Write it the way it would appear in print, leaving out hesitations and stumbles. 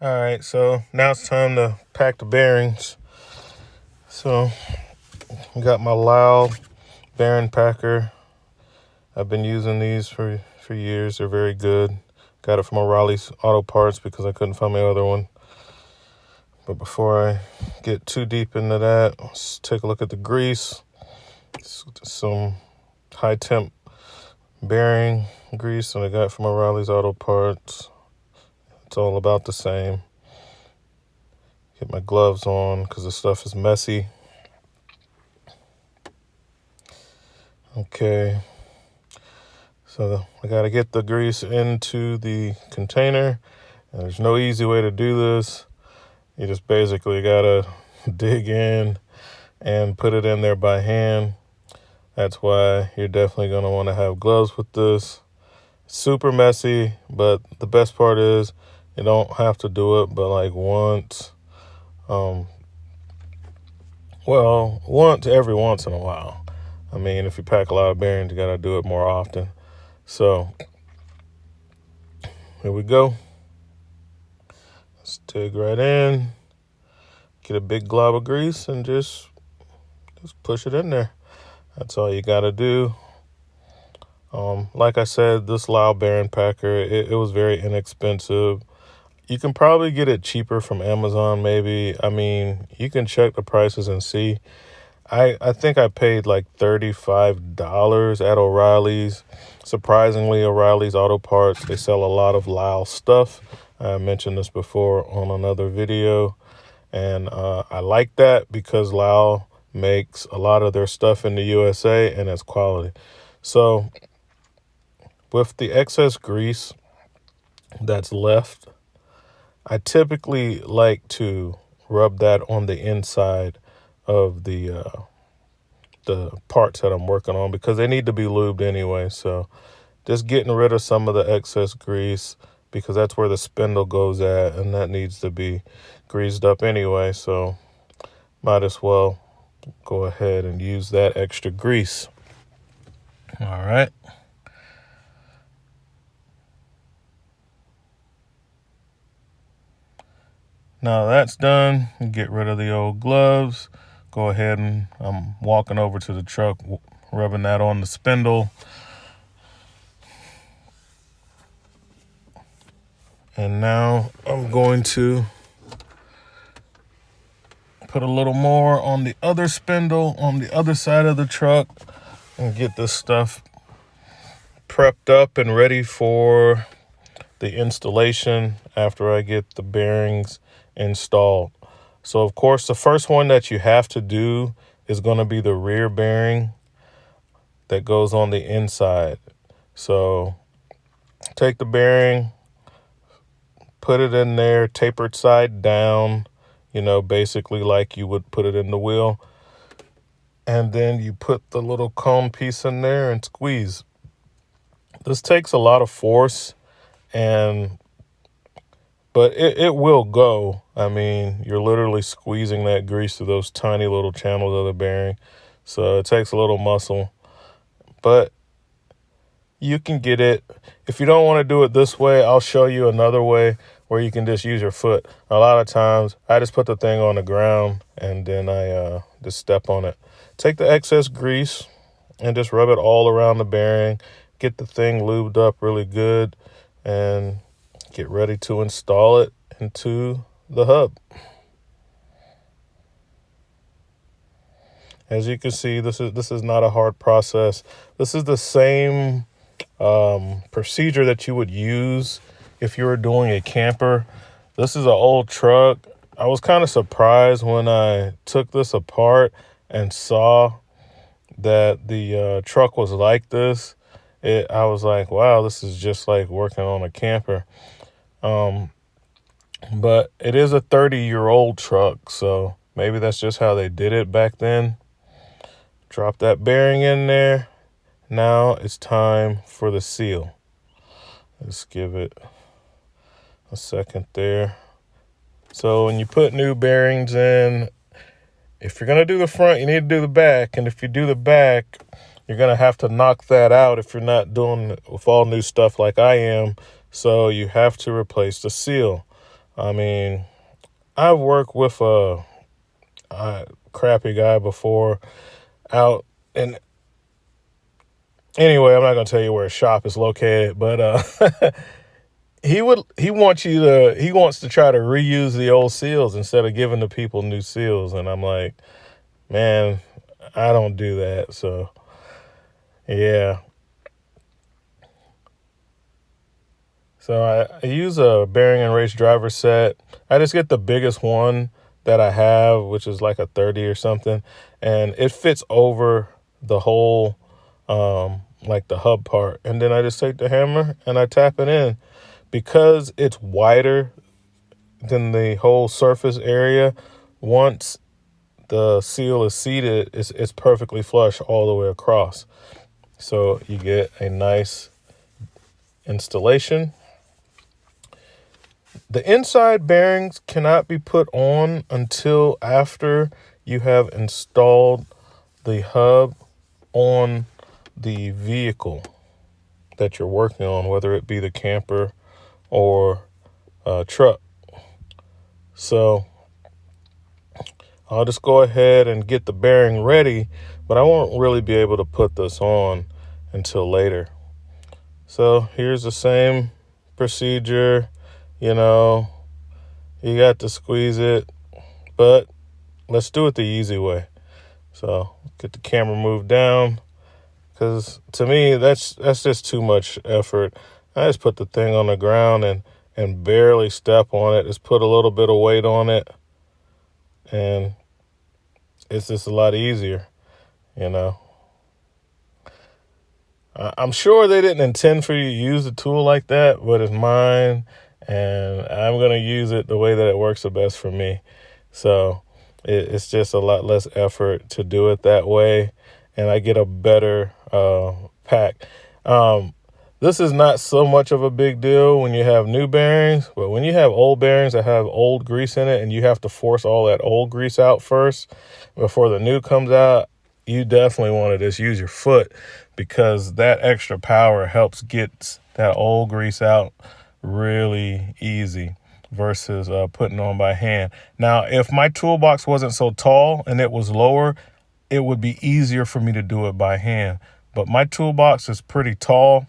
All right, so now it's time to pack the bearings. So I got my Lao bearing packer. I've been using these for years. They're very good. Got it from O'Reilly's Auto Parts because I couldn't find my other one. But before I get too deep into that, let's take a look at the grease. Some high temp bearing grease that I got from O'Reilly's Auto Parts. It's all about the same. Get my gloves on because the stuff is messy. Okay, so I got to get the grease into the container. And there's no easy way to do this. You just basically got to dig in and put it in there by hand. That's why you're definitely going to want to have gloves with this. Super messy, but the best part is you don't have to do it but like once. Once every once in a while. I mean, if you pack a lot of bearings, you got to do it more often. So here we go. Let's dig right in. Get a big glob of grease and just push it in there. That's all you got to do. Like I said, this Lao bearing packer, it was very inexpensive. You can probably get it cheaper from Amazon, maybe. I mean, you can check the prices and see. I think I paid like $35 at O'Reilly's. Surprisingly, O'Reilly's Auto Parts, they sell a lot of Lao stuff. I mentioned this before on another video. And I like that because Lao makes a lot of their stuff in the USA and it's quality. So with the excess grease that's left, I typically like to rub that on the inside of the parts that I'm working on because they need to be lubed anyway. So just getting rid of some of the excess grease because that's where the spindle goes at and that needs to be greased up anyway. So might as well go ahead and use that extra grease. All right. Now that's done, get rid of the old gloves. Go ahead and I'm walking over to the truck, rubbing that on the spindle. And now I'm going to put a little more on the other spindle on the other side of the truck and get this stuff prepped up and ready for the installation after I get the bearings installed. So of course the first one that you have to do is going to be the rear bearing that goes on the inside. So take the bearing, put it in there, tapered side down, basically like you would put it in the wheel. And then you put the little cone piece in there and squeeze. This takes a lot of force, but it will go. I mean, you're literally squeezing that grease through those tiny little channels of the bearing. So it takes a little muscle, but you can get it. If you don't want to do it this way, I'll show you another way where you can just use your foot. A lot of times I just put the thing on the ground and then I just step on it. Take the excess grease and just rub it all around the bearing. Get the thing lubed up really good and get ready to install it into the hub. As you can see, this is not a hard process. This is the same procedure that you would use if you were doing a camper. This is an old truck. I was kind of surprised when I took this apart and saw that the truck was like this. I was like, wow, this is just like working on a camper. But it is a 30-year-old truck, so maybe that's just how they did it back then. Drop that bearing in there. Now it's time for the seal. Let's give it a second there. So when you put new bearings in, if you're going to do the front, you need to do the back. And if you do the back, you're going to have to knock that out if you're not doing it with all new stuff like I am. So you have to replace the seal. I mean, I've worked with a crappy guy before out, and anyway, I'm not gonna tell you where his shop is located, but he wants to try to reuse the old seals instead of giving the people new seals, and I'm like, man, I don't do that. So yeah. So I use a bearing and race driver set. I just get the biggest one that I have, which is like a 30 or something, and it fits over the whole, like the hub part. And then I just take the hammer and I tap it in. Because it's wider than the whole surface area, once the seal is seated, it's perfectly flush all the way across. So you get a nice installation. The inside bearings cannot be put on until after you have installed the hub on the vehicle that you're working on, whether it be the camper or truck. So I'll just go ahead and get the bearing ready, but I won't really be able to put this on until later. So here's the same procedure. You got to squeeze it, but let's do it the easy way. So get the camera moved down, because to me, that's just too much effort. I just put the thing on the ground and barely step on it. Just put a little bit of weight on it, and it's just a lot easier, you know. I'm sure they didn't intend for you to use the tool like that, but it's mine, and I'm going to use it the way that it works the best for me. So it's just a lot less effort to do it that way, and I get a better pack. This is not so much of a big deal when you have new bearings, but when you have old bearings that have old grease in it and you have to force all that old grease out first before the new comes out, you definitely want to just use your foot, because that extra power helps get that old grease out really easy versus putting on by hand. Now, if my toolbox wasn't so tall and it was lower, it would be easier for me to do it by hand. But my toolbox is pretty tall,